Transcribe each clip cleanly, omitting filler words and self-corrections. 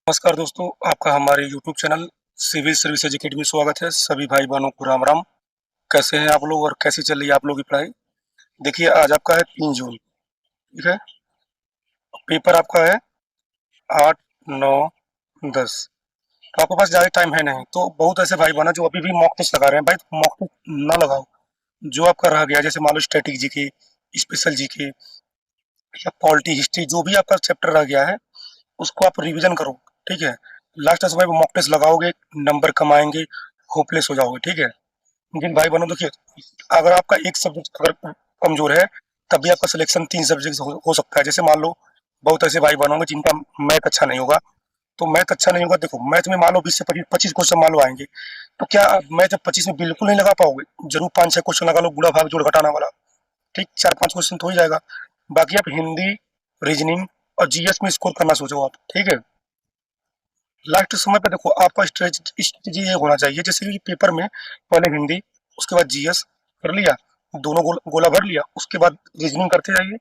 नमस्कार दोस्तों, आपका हमारे YouTube channel civil services academy में स्वागत है। सभी भाई बहनों को राम राम। कैसे हैं आप लोग और कैसी चल रही है आप लोगों की पढ़ाई? देखिए, आज आपका है 3 जून, ठीक है? पेपर आपका है 8, 9, 10। तो आपके पास ज़्यादा टाइम है नहीं, तो बहुत ऐसे भाई बहन हैं जो अभी भी मॉक टेस्ट लगा रहे हैं। भाई, मॉक टेस्ट ना लगाओ। जो आपका रह गया, जैसे मान लो स्टैटिक जीके, स्पेशल जीके या पॉलिटी, हिस्ट्री, जो भी आपका चैप्टर रह गया है, उसको आप रिवीजन करो, ठीक है? लास्ट समय में मॉक टेस्ट लगाओगे, नंबर कम आएँगे, होपलेस हो जाओगे, ठीक है? जिन भाई बहनों, देखिए, अगर आपका एक सब्जेक्ट अगर कमजोर है, तब भी आपका सिलेक्शन 3 सब्जेक्ट से हो सकता है। जैसे मान लो बहुत ऐसे भाई बहन होंगे जिनका मैथ अच्छा नहीं होगा, तो मैथ अच्छा नहीं होगा, देखो मैथ में मान लो 20 से 25 क्वेश्चन मान लो आएंगे, तो क्या मैथ 25 में बिल्कुल नहीं लगा पाओगे? जरूर 5-6 क्वेश्चन लगा लो, गुणा भाग जोड़ घटाना वाला, ठीक, 4-5 क्वेश्चन तो हो ही जाएगा। बाकी आप हिंदी, रीजनिंग और जीएस में स्कोर करना सोचो आप, ठीक है? लास्ट समय पे देखो, आपका स्ट्रेटजी ये होना चाहिए, जैसे कि पेपर में पहले हिंदी, उसके बाद जीएस कर लिया, दोनों गोला भर लिया, उसके बाद रीजनिंग करते जाइए,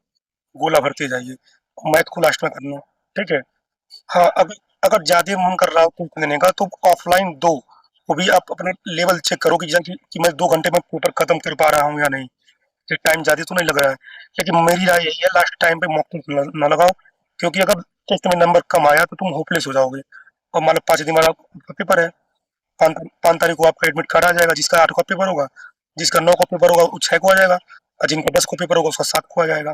गोला भरते जाइए, मैथ को लास्ट में करना, ठीक है? हाँ, अगर अगर ज्यादा मन कर रहा हो टेस्ट देने का, तो ऑफलाइन दो। वो भी आप अपने लेवल चेक करो कि मैं 2 घंटे में पेपर खत्म कर पा रहा हूँ या नहीं, कि टाइम ज्यादा तो नहीं लग रहा है। लेकिन मेरी राय यही है, लास्ट टाइम पे मॉक टेस्ट न लगाओ, क्योंकि अगर टेस्ट में नंबर कम आया तो तुम होपलेस हो जाओगे। और मान लो 5 दिन बाद आपका पेपर है, 5 तारीख को आपका एडमिट कार्ड आ जाएगा, जिसका 8 का पेपर होगा, जिसका 9 का पेपर होगा वो 6 को आ जाएगा, और जिनका 10 को पेपर होगा उसका 7 को आ जाएगा।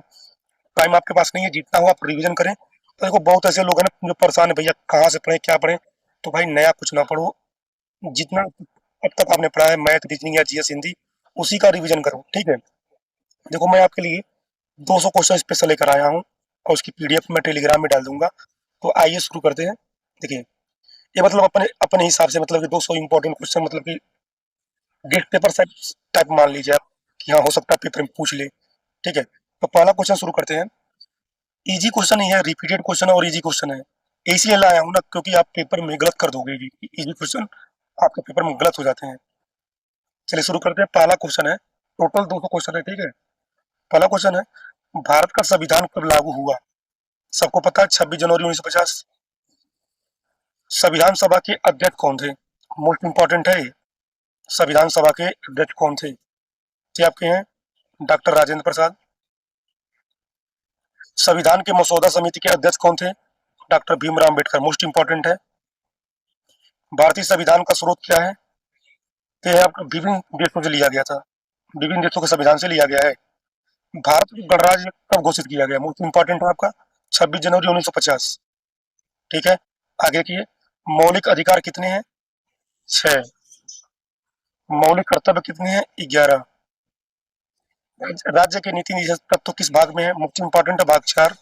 टाइम आपके पास नहीं है, जितना हो आप रिवीजन करें। तो देखो, बहुत ऐसे लोग हैं ना जो परेशान है, भैया कहाँ से पढ़े, क्या पढ़े? तो भाई, नया कुछ ना पढ़ो, जितना अब तक आपने पढ़ा है मैथ, रीजनिंग या जीएस, हिंदी, उसी का रिवीजन करो, ठीक है? देखो, मैं आपके लिए 200 क्वेश्चन स्पेशल लेकर आया हूँ, और उसकी पीडीएफ मैं टेलीग्राम में डाल दूंगा। तो आइए शुरू करते हैं। देखिए, ये मतलब अपने अपने हिसाब से, मतलब कि 200 इंपॉर्टेंट क्वेश्चन, मतलब कि गेस्ट पेपर टाइप मान लीजिए आप, कि हाँ, हो सकता है पेपर में पूछ ले, ठीक है? तो पहला क्वेश्चन शुरू करते हैं। इजी क्वेश्चन ही है, रिपीटेड क्वेश्चन है और इजी क्वेश्चन है। इसलिए लाया हूँ ना, क्योंकि आप पेपर में गलत कर दोगे। इजी क्वेश्चन आपके पेपर में गलत हो जाते हैं। चलिए शुरू करते हैं। पहला क्वेश्चन है, टोटल 200 क्वेश्चन है, ठीक है? पहला क्वेश्चन है, भारत का संविधान कब लागू हुआ? सबको पता है, 26 जनवरी 1950। संविधान सभा के अध्यक्ष कौन थे? मोस्ट इंपॉर्टेंट है ये। संविधान सभा के अध्यक्ष कौन थे? ये आपके हैं डॉक्टर राजेंद्र प्रसाद। संविधान के मसौदा समिति के अध्यक्ष कौन थे? Doctor Bhimrao Ambedkar. Most important है। भारतीय संविधान का स्रोत क्या है? ये आपका विभिन्न देशों से लिया गया था, विभिन्न देशों के संविधान से लिया गया है। भारत को गणराज्य कब घोषित किया गया? मोस्ट इंपॉर्टेंट है आपका, 26 जनवरी 1950, ठीक है? आगे की है, मौलिक अधिकार कितने हैं? 6। मौलिक कर्तव्य कितने हैं? 11। राज्य के नीति निषेध तत्व किस भाग में है? मोस्ट इंपॉर्टेंट है, भाग 4।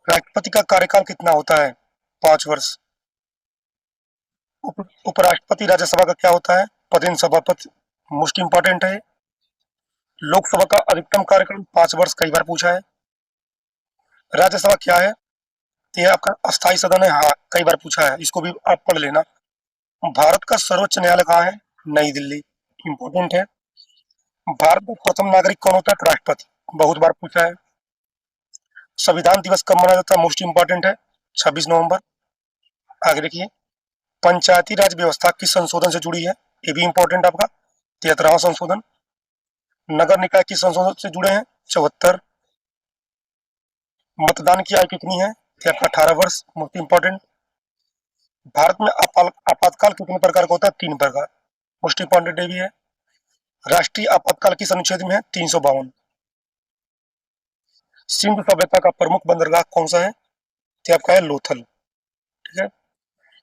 राष्ट्रपति का कार्यकाल कितना होता है? 5 वर्ष। उपराष्ट्रपति राज्यसभा का क्या होता है? पदेन सभापति। मोस्ट इंपॉर्टेंट है। लोकसभा का अधिकतम कार्यकाल 5 वर्ष, कई बार पूछा है। राज्यसभा क्या है? ये आपका अस्थायी सदन है, हाँ, कई बार पूछा है, इसको भी आप पढ़ लेना। भारत का सर्वोच्च न्यायालय कहाँ है? नई दिल्ली। इंपॉर्टेंट है। भारत का प्रथम नागरिक कौन होता है? राष्ट्रपति। बहुत बार पूछा है। संविधान दिवस कब मनाया जाता है? मोस्ट इंपॉर्टेंट है, 26 नवंबर। आगे देखिए, पंचायती राज व्यवस्था किस संशोधन से जुड़ी है? ये भी इंपॉर्टेंट आपका, 73वां संशोधन। नगर निकाय किस संशोधन से जुड़े हैं? 74। मतदान की आयु कितनी है? ये आपका 18 वर्ष। Most important. भारत में आपातकाल कितने प्रकार का होता है? 3 प्रकार। मोस्ट इंपॉर्टेंट ये भी है। राष्ट्रीय आपातकाल किस अनुच्छेद में है? 352। सिंधु सभ्यता का प्रमुख बंदरगाह कौन सा है? ये आपका है लोथल, ठीक है?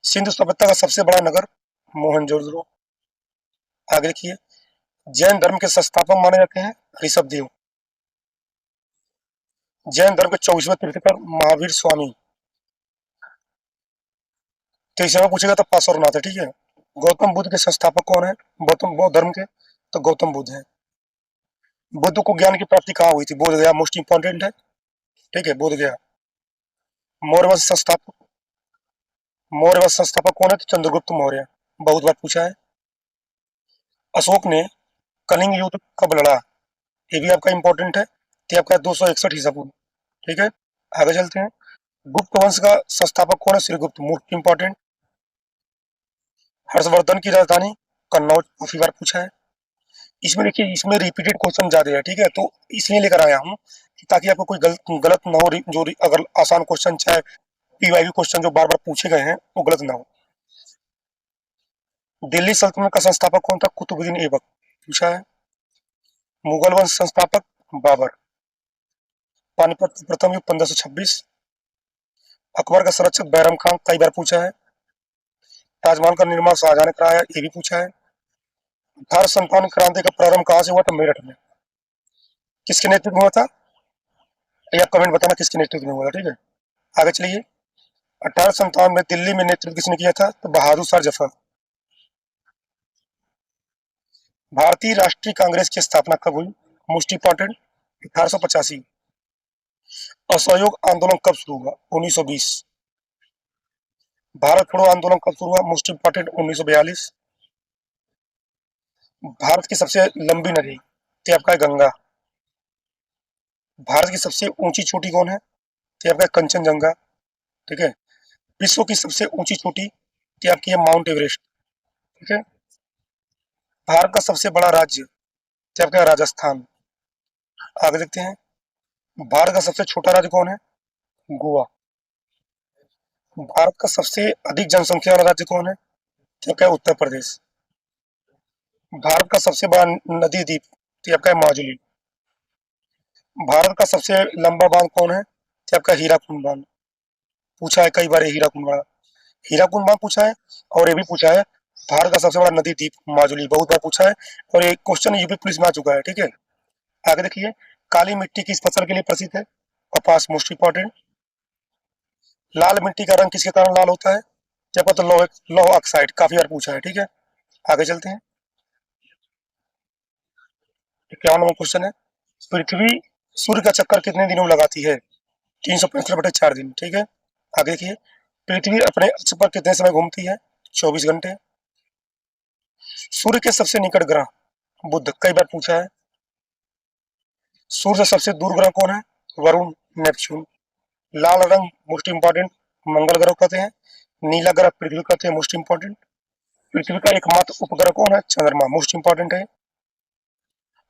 सिंधु सभ्यता का सबसे बड़ा नगर? मोहनजोदड़ो। आगे देखिए, जैन धर्म के संस्थापक माने जाते हैं? ऋषभ देव। जैन धर्म के 24वें तीर्थंकर? महावीर स्वामी। 23वां पूछेगा तो पार्श्वनाथ है, ठीक है? गौतम बुद्ध के संस्थापक कौन है? गौतम बौद्ध धर्म के? तो गौतम बुद्ध है। बुद्ध को ज्ञान की प्राप्ति कहाँ हुई थी? बोध गया। मोस्ट इंपॉर्टेंट है, ठीक है, बोध गया। मौर्य वंश संस्थापक, मौर्य वंश संस्थापक कौन है? तो चंद्रगुप्त मौर्य। बहुत बार पूछा है। अशोक ने कलिंग युद्ध कब लड़ा? ये भी आपका इंपॉर्टेंट है। ये आपका 261 ईसा पूर्व, ठीक है? आगे चलते हैं। गुप्त वंश का संस्थापक कौन है? Srigupta, most important. हर्षवर्धन की राजधानी कन्नौज, काफी बार पूछा है। इसमें देखिए, इसमें रिपीटेड क्वेश्चन ज्यादा है, ठीक है, तो इसलिए लेकर आया हूँ कि ताकि आपको कोई गलत ना हो, अगर आसान क्वेश्चन चाहे पीवाईक्यू क्वेश्चन जो बार बार पूछे गए हैं वो गलत ना हो। दिल्ली सल्तनत का संस्थापक कौन था? कुतुबुद्दीन ऐबक, पूछा है। मुगल वंश संस्थापक बाबर। पानीपत प्रथम युद्ध 1526। अकबर का संरक्षक बैरम खान, कई बार पूछा है। ताजमहल का निर्माण शाहजहां ने कराया, ये भी पूछा है। 1857 क्रांति का प्रारंभ कहाँ से हुआ था? मेरठ में। किसके नेतृत्व में हुआ था? या कमेंट बताना किसके नेतृत्व में हुआ था, ठीक है। आगे चलिए। 1857 में दिल्ली में नेतृत्व किसने किया था? तो बहादुर शाह जफर। भारतीय राष्ट्रीय कांग्रेस की स्थापना कब हुई? Most important, 1885। असहयोग आंदोलन कब शुरू हुआ? 1920। भारत छोड़ो आंदोलन कब शुरू हुआ? Most important, 1942। भारत की सबसे लंबी नदी, तो आपका है गंगा। भारत की सबसे ऊंची चोटी कौन है? तो आपका है कंचनजंगा, ठीक है। विश्व की सबसे ऊंची चोटी, तो आपकी है माउंट एवरेस्ट, ठीक है। भारत का सबसे बड़ा राज्य, तो आपका है राजस्थान। आगे देखते हैं। भारत का सबसे छोटा राज्य कौन है? गोवा। भारत का सबसे अधिक जनसंख्या वाला राज्य कौन है? तो आपका है उत्तर प्रदेश। भारत का सबसे बड़ा नदी द्वीप, तो आपका है माजुली। भारत का सबसे लंबा बांध कौन है? तो आपका हीराकुंड बांध, पूछा है कई बार ये हीराकुंड बांध। हीराकुंड बांध पूछा है, और ये भी पूछा है भारत का सबसे बड़ा नदी द्वीप माजुली, बहुत बार पूछा है। और ये क्वेश्चन यूपी पुलिस में आ चुका है, ठीक है। आगे देखिए। काली मिट्टी किस फसल के लिए प्रसिद्ध है? कपास, मोस्ट इंपॉर्टेंट। लाल मिट्टी का रंग किसके कारण लाल होता है? जब तो लौह ऑक्साइड, काफी बार पूछा है, ठीक है। आगे चलते हैं। 51वां क्वेश्चन है, पृथ्वी सूर्य का चक्कर कितने दिनों में लगाती है? 365/4 दिन, ठीक है। आगे देखिए। पृथ्वी अपने अक्ष पर कितने समय घूमती है? 24 घंटे। सूर्य के सबसे निकट ग्रह बुध, कई बार पूछा है। सूर्य से सबसे दूर ग्रह कौन है? वरुण, नेपच्यून। लाल रंग, मोस्ट इंपॉर्टेंट, मंगल ग्रह कहते हैं। नीला ग्रह पृथ्वी कहते हैं, मोस्ट इंपॉर्टेंट। पृथ्वी का एकमात्र उपग्रह कौन है? चंद्रमा, मोस्ट इंपॉर्टेंट है।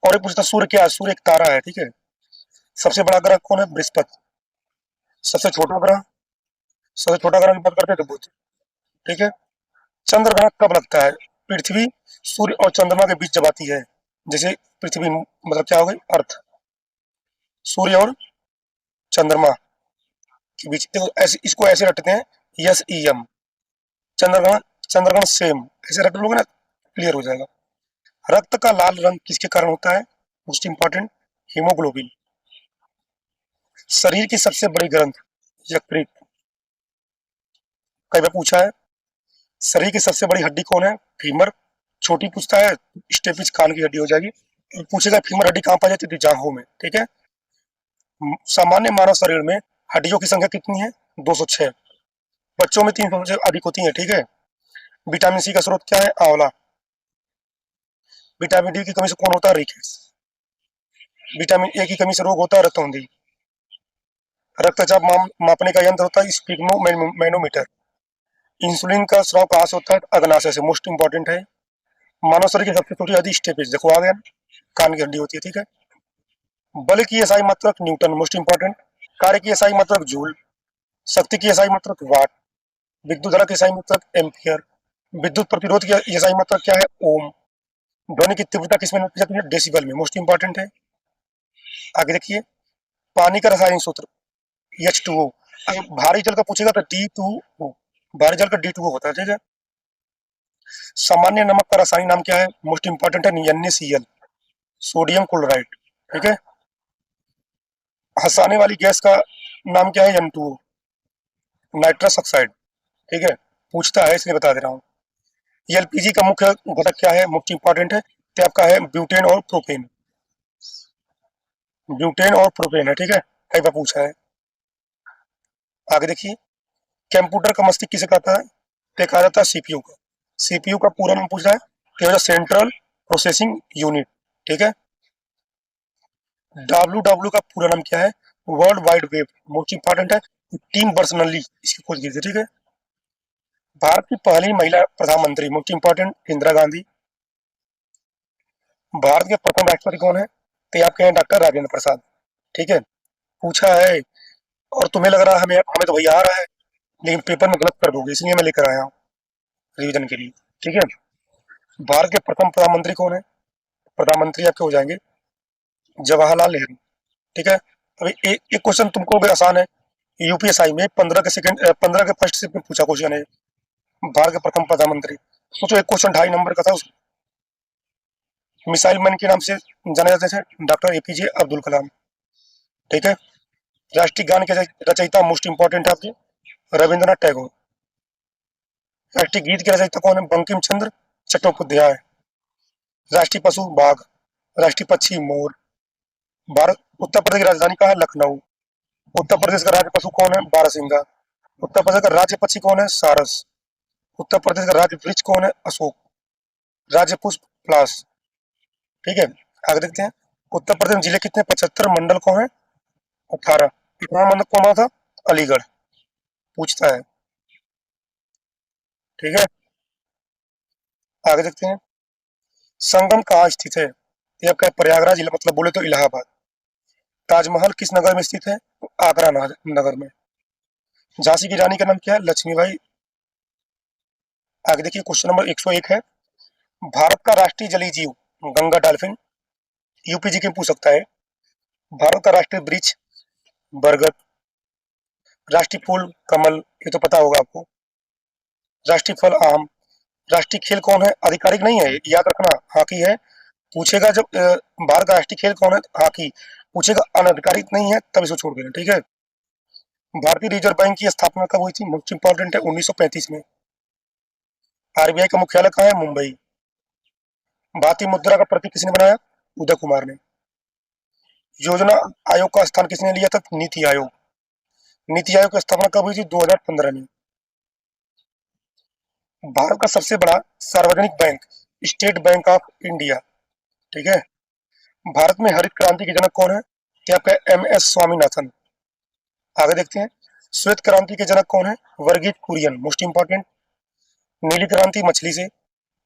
और एक पूछता, सूर्य क्या है? सूर्य एक तारा है, ठीक है। सबसे बड़ा ग्रह कौन है? बृहस्पति। सबसे छोटा ग्रह, सबसे छोटा ग्रह की बात करते हैं तो बुध, ठीक है। चंद्र ग्रहण कब लगता है? पृथ्वी सूर्य और चंद्रमा के बीच जब आती है, जैसे पृथ्वी मतलब क्या हो गई? अर्थ। सूर्य और चंद्रमा के बीच, देखो ऐसे, इसको ऐसे रखते हैं, यस ई एम। चंद्रग्रहण, चंद्रग्रहण सेम, ऐसे रख लोगे ना, क्लियर हो जाएगा। रक्त का लाल रंग किसके कारण होता है? Most important, haemoglobin. शरीर की सबसे बड़ी ग्रंथ, यकृत, कई बार पूछा है। शरीर की सबसे बड़ी हड्डी कौन है? फीमर। छोटी पूछता है, स्टेपिस कान की हड्डी हो जाएगी। पूछेगा फीमर हड्डी कहाँ पाई जाती है? जांघों में, ठीक है। सामान्य मानव शरीर में हड्डियों की संख्या कितनी है? 206। बच्चों में 300 से अधिक होती है, ठीक है। विटामिन सी का स्रोत क्या है? आंवला। विटामिन डी की कमी से कौन होता है? रिकेट्स। विटामिन ए की कमी से रोग होता है रतौंधी। रक्तचाप मापने का यंत्र होता है स्पिग्नो मैनोमीटर। इंसुलिन का स्राव कहाँ से होता है? अग्नाशय से, मोस्ट इंपॉर्टेंट है। मानव शरीर की सबसे छोटी हड्डी स्टेपिस, देखो आ गया, कान की हड्डी होती है, ठीक है। बल की एसआई मात्रक न्यूटन, मोस्ट इंपॉर्टेंट। कार्य की एसआई मात्रक जूल। शक्ति की एसआई मात्रक वाट। विद्युत धारा की एसआई मात्रक एम्पियर। विद्युत प्रतिरोध की एसआई मात्रक क्या है? ओम। ध्वनि की तीव्रता किसमें नापी जाती है? डेसिबल में, मोस्ट इंपॉर्टेंट है। आगे देखिए। पानी का रासायनिक सूत्र H2O। अगर भारी जल का पूछेगा तो D2O, भारी जल का D2O होता है, ठीक है। सामान्य नमक का रासायनिक नाम क्या है? मोस्ट इंपॉर्टेंट है NaCl, सोडियम क्लोराइड, ठीक है। हंसाने वाली गैस का नाम क्या है? N2O, नाइट्रस ऑक्साइड, ठीक है। पूछता है इसलिए बता दे रहा हूँ। एलपीजी का मुख्य घटक क्या है? मोस्ट इंपॉर्टेंट है, तो आपका है ब्यूटेन और प्रोपेन। ब्यूटेन और प्रोपेन है, ठीक है, कई बार पूछा है। आगे देखिए। कंप्यूटर का मस्तिष्क किसे कहता है? तो कहा जाता है सीपीयू का। सीपीयू का पूरा नाम पूछ रहा है, तो सेंट्रल प्रोसेसिंग यूनिट, ठीक है। डब्ल्यू डब्ल्यू का पूरा नाम क्या है? World wide web, most important है। टीम पर्सनली इसकी खोज की थी, ठीक है। भारत की पहली महिला प्रधानमंत्री, मोस्ट इंपॉर्टेंट, इंदिरा गांधी। भारत के प्रथम राष्ट्रपति कौन है? तो ये आपके हैं डॉक्टर राजेंद्र प्रसाद, ठीक है। पूछा है, और तुम्हें लग रहा है हमें हमें तो भैया आ रहा है, लेकिन पेपर में गलत कर दोगे, इसलिए मैं लेकर आया हूँ रिवीजन के लिए, ठीक है। भारत के प्रथम प्रधानमंत्री कौन है? प्रधानमंत्री आपके हो जाएंगे जवाहरलाल नेहरू, ठीक है। अभी एक क्वेश्चन तुमको भी आसान है, यूपीएसआई में 15 के फर्स्ट शिफ्ट में पूछा क्वेश्चन है, भारत के प्रथम प्रधानमंत्री। सोचो, एक क्वेश्चन 2.5 नंबर का था, उस मिसाइल मैन के नाम से जाने जाते थे डॉक्टर एपीजे अब्दुल कलाम, ठीक है। राष्ट्रीय गान के रचयिता, मोस्ट इंपॉर्टेंट है आपके, रविंद्रनाथ टैगोर। राष्ट्रीय गीत के रचयिता कौन है? बंकिम चंद्र चट्टोपाध्याय। राष्ट्रीय पशु बाघ, राष्ट्रीय पक्षी मोर। भारत उत्तर प्रदेश की राजधानी कहाँ है? लखनऊ। उत्तर प्रदेश का राज्य पशु कौन है? बारहसिंगा। उत्तर प्रदेश का राज्य पक्षी कौन है? सारस। उत्तर प्रदेश का राज्य वृक्ष कौन है? अशोक। राज्य पुष्प पलाश, ठीक है। आगे देखते हैं, उत्तर प्रदेश में जिले कितने? 75। मंडल कौन है? 18। कितना मंडल कौन बना था? अलीगढ़, पूछता है, ठीक है। आगे देखते हैं, संगम कहाँ स्थित है? ये आपका प्रयागराज जिला, मतलब बोले तो इलाहाबाद। ताजमहल किस नगर में स्थित है? तो आगरा नगर में। झांसी की रानी का नाम क्या है? लक्ष्मीबाई। आगे देखिए, क्वेश्चन नंबर 101 है, भारत का राष्ट्रीय जलीय जीव, गंगा डॉल्फिन। यूपीजी के पूछ सकता है। भारत का राष्ट्रीय वृक्ष, बरगद। राष्ट्रीय फूल, कमल, ये तो पता होगा आपको। राष्ट्रीय फल, आम। राष्ट्रीय खेल कौन है? आधिकारिक नहीं है, याद रखना, हॉकी है। पूछेगा जब भारत का राष्ट्रीय खेल कौन है? हॉकी। पूछेगा अनधिकारिक नहीं है, तब इसको छोड़ देना, ठीक है। भारतीय रिजर्व बैंक की स्थापना कब हुई थी? मोस्ट इंपॉर्टेंट है, 1935 में। आरबीआई का मुख्यालय कहाँ है? मुंबई। भारतीय मुद्रा का प्रतीक किसने बनाया? उदय कुमार ने। योजना आयोग का स्थान किसने लिया था? नीति आयोग। नीति आयोग की स्थापना कब हुई थी? 2015 में। भारत का सबसे बड़ा सार्वजनिक bank, state bank of India, ठीक है। भारत में हरित क्रांति के जनक कौन है? क्या आपका एम एस स्वामीनाथन। आगे देखते हैं, श्वेत क्रांति के जनक कौन है? Verghese Kurien, most important. नीली क्रांति मछली से,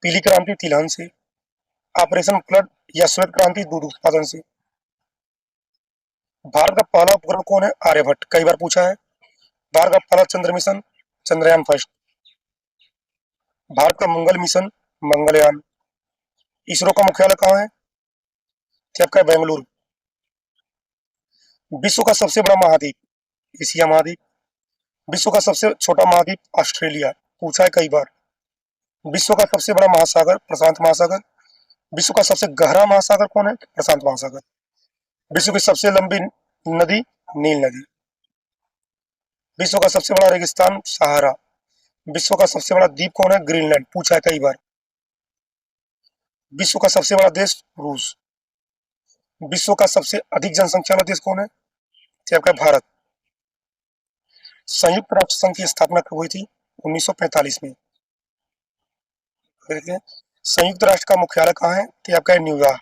पीली क्रांति तिलहन से, ऑपरेशन फ्लड या श्वेत क्रांति दूध उत्पादन से। भारत का पहला उपग्रह कौन है? आर्यभट्ट, कई बार पूछा है। भारत का पहला चंद्र मिशन, चंद्रयान फर्स्ट। भारत का मंगल मिशन, मंगलयान। इसरो का मुख्यालय कहाँ है? क्या आपका बेंगलुरु। विश्व का सबसे बड़ा महाद्वीप, एशिया महाद्वीप। विश्व का सबसे छोटा महाद्वीप, ऑस्ट्रेलिया, पूछा है कई बार। विश्व का सबसे बड़ा महासागर, प्रशांत महासागर। विश्व का सबसे गहरा महासागर कौन है? प्रशांत महासागर। विश्व की सबसे लंबी नदी, नील नदी। विश्व का सबसे बड़ा रेगिस्तान, सहारा। विश्व का सबसे बड़ा द्वीप कौन है? ग्रीनलैंड, पूछा है कई बार। विश्व का सबसे बड़ा देश, रूस। विश्व का सबसे अधिक जनसंख्या वाला देश कौन है? ये आपका भारत। संयुक्त राष्ट्र संघ की स्थापना कब हुई थी? 1945 में। देखते हैं, संयुक्त राष्ट्र का मुख्यालय कहाँ है? तो आपका है न्यूयॉर्क,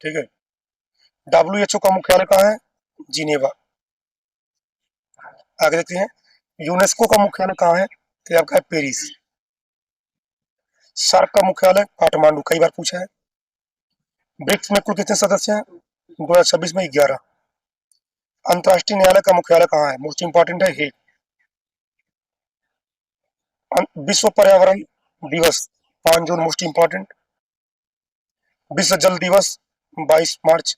ठीक है। डब्ल्यूएचओ का मुख्यालय कहाँ है? जिनेवा। आगे देखते हैं, यूनेस्को का मुख्यालय कहाँ है? तो आपका है पेरिस। सार्क का मुख्यालय काठमांडू, कई बार पूछा है। ब्रिक्स में कुल कितने सदस्य हैं? 2026 में 11। अंतर्राष्ट्रीय न्यायालय का मुख्यालय कहाँ है? मोस्ट इंपॉर्टेंट है हेग। विश्व पर्यावरण दिवस 5 जून, मोस्ट इंपॉर्टेंट। विश्व जल दिवस 22 मार्च।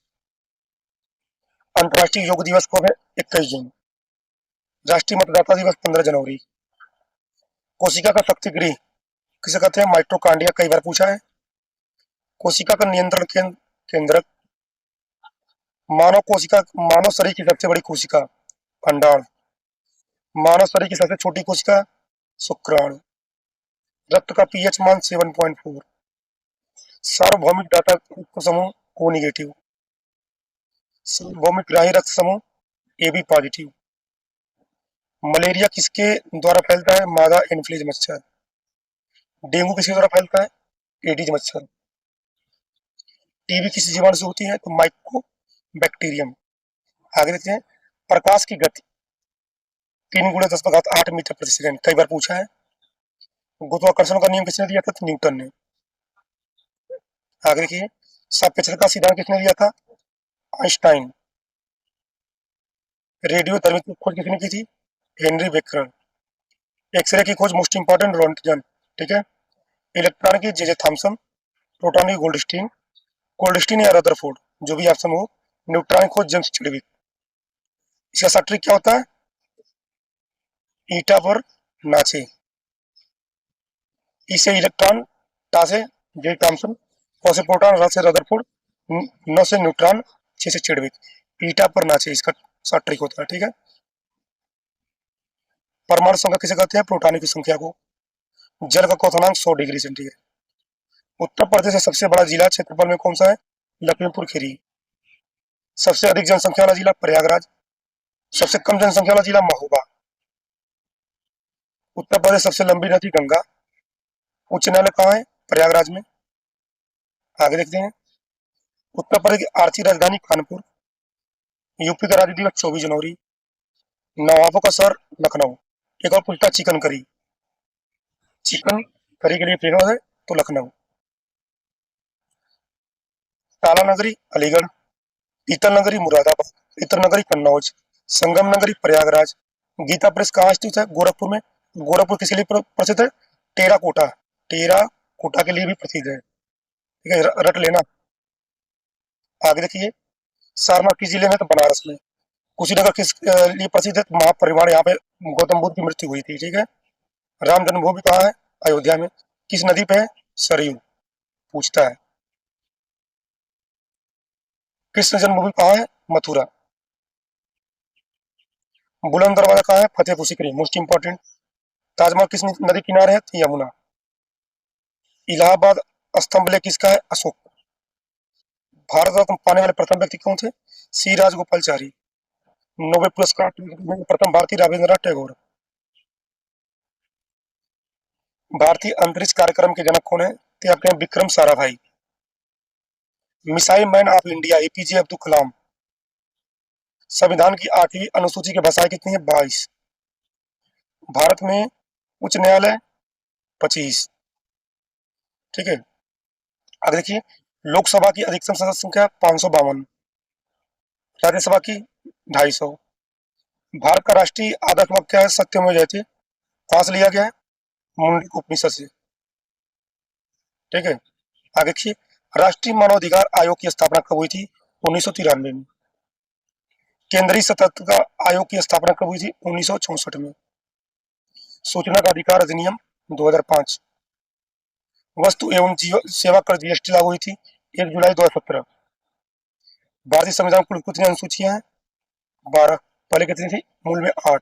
अंतर्राष्ट्रीय योग दिवस कब है? 21 जून। राष्ट्रीय मतदाता दिवस 15 जनवरी। कोशिका का शक्ति गृह किसे कहते हैं? माइटोकांड्रिया, कई बार पूछा है। कोशिका का नियंत्रण केंद्रक। मानव शरीर की सबसे बड़ी कोशिका, अंडाणु। मानव शरीर की सबसे छोटी कोशिका, शुक्राणु। रक्त का पीएच मान 7.4। सार्वभौमिक डाटा समूह, ओ निगेटिव। सार्वभौमिक ग्राही रक्त समूह, ए बी पॉजिटिव। मलेरिया किसके द्वारा फैलता है? मादा एनोफिलीज मच्छर। डेंगू किसके द्वारा फैलता है? एडीज मच्छर। टीबी किस जीवाणु से होती है? तो माइको बैक्टीरियम। आगे देखते हैं, प्रकाश की गति 3 × 10⁸ मीटर प्रति सेकंड कई बार पूछा है। गुरुत्वाकर्षण का नियम किसने दिया था? तो न्यूटन ने। आगे देखिए, सापेक्षता का सिद्धांत किसने दिया था? आइंस्टाइन। रेडियो धर्मी की खोज किसने की थी? Henry Becquerel. एक्सरे की खोज मोस्ट इंपॉर्टेंट रोंटगन, ठीक है। इलेक्ट्रॉन की जे थॉमसन। प्रोटॉन की गोल्डस्टीन। गोल्डस्टीन या रदरफोर्ड, जो भी ऑप्शन हो। न्यूट्रॉन की खोज जेम्स चेडविक। इसका शॉर्ट ट्रिक क्या होता है? ईटा पर नाचे। ई से इलेक्ट्रॉन, टा से जे थॉमसन, प से प्रोटॉन, र से रदरफोर्ड, न से न्यूट्रॉन, छ से चेडविक। ईटा पर नाचे इसका शॉर्ट ट्रिक होता है, ठीक है। परमाणु संख्या किसे कहते हैं? प्रोटॉन की संख्या को। जल का क्वथनांक 100 डिग्री सेंटीग्रेड। उत्तर प्रदेश का सबसे बड़ा जिला क्षेत्रफल में कौन सा है? लखीमपुर खीरी। सबसे अधिक जनसंख्या वाला जिला प्रयागराज। सबसे कम जनसंख्या वाला जिला महोबा। उत्तर प्रदेश सबसे लंबी नदी गंगा। उच्च न्यायालय कहाँ है? प्रयागराज में। आगे देखते हैं, उत्तर प्रदेश की आर्थिक राजधानी कानपुर। यूपी का राज्य दिवस 24 जनवरी। नवाबों का शहर लखनऊ। एक और पूछता, चिकन करी। चिकन करी के लिए फेमस है तो लखनऊ। ताला नगरी अलीगढ़। पीतल नगरी मुरादाबाद। इतर नगरी कन्नौज। संगम नगरी प्रयागराज। गीता प्रेस कहाँ स्थित है? गोरखपुर में। गोरखपुर किसके लिए प्रसिद्ध है? टेराकोटा। टेराकोटा के लिए भी प्रसिद्ध है, ठीक है, रट लेना। आगे देखिए, सारनाथ किस जिले में? तो बनारस में। कुशीनगर किस लिए प्रसिद्ध है? तो महापरिनिर्वाण, यहाँ पे गौतम बुद्ध की मृत्यु हुई थी, ठीक है। राम जन्मभूमि कहाँ है? अयोध्या में। किस नदी पे है? सरयू। पूछता है। कृष्ण जन्मभूमि कहाँ है? मथुरा। बुलंद दरवाजा कहाँ है? Fatehpur Sikri, most important. ताजमहल किस नदी किनारे है? तो यमुना। इलाहाबाद स्तंभ लेख किसका है? अशोक। भारत रत्न पाने वाले प्रथम व्यक्ति कौन थे? सी राजगोपालचारी। नोबेल पुरस्कार प्रथम भारतीय रविंद्रनाथ टैगोर। भारतीय अंतरिक्ष कार्यक्रम के जनक कौन है? तो आपके हैं Vikram Sarabhai. Missile man of India APJ Abdul Kalam. संविधान की 8वीं अनुसूची की भाषाएं कितनी है? 22। भारत में उच्च न्यायालय 25, ठीक है। आगे देखिए, लोकसभा की अधिकतम सदस्य संख्या 552। राज्यसभा की 250। भारत का राष्ट्रीय आदर्श वाक्य क्या है? सत्यमेव जयते। कहां से लिया गया है? मुंडक उपनिषद से, ठीक है। आगे देखिए, राष्ट्रीय मानवाधिकार आयोग की स्थापना कब हुई थी? 1993 में। केंद्रीय सतर्कता आयोग की स्थापना कब हुई थी? 1964 में। सूचना का अधिकार अधिनियम 2005। वस्तु एवं सेवा कर जीएसटी लागू हुई थी 1 जुलाई 2017। भारतीय संविधान कुल कितनी अनुसूचियां हैं? 12। पहले कितनी थी? मूल में 8।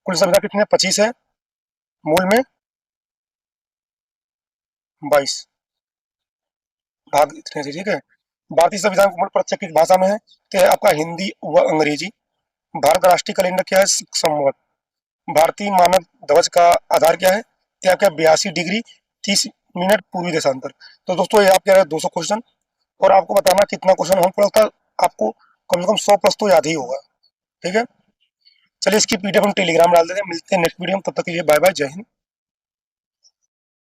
कुल संविधान कितने? 25 है, मूल में 22। भाग इतने थे, ठीक है। भारतीय संविधान का मूल प्रत्यय किस भाषा में है? तो है आपका हिंदी व अंग्रेजी। भारत का राष्ट्रीय कैलेंडर क्या है? सिख संवत। भारतीय मानव ध्वज का आधार क्या है? तो आपका 82 डिग्री 30 मिनट पूर्वी देशांतर। तो दोस्तों, ये आपके 200 क्वेश्चन, और आपको बताना कितना क्वेश्चन हमको लगता है आपको कम से कम 100 प्लस तो याद ही होगा, ठीक है। चलिए, इसकी पीडीएफ हम टेलीग्राम डाल देते हैं। मिलते हैं नेक्स्ट वीडियो में, तब तक के लिए बाय बाय, जय हिंद।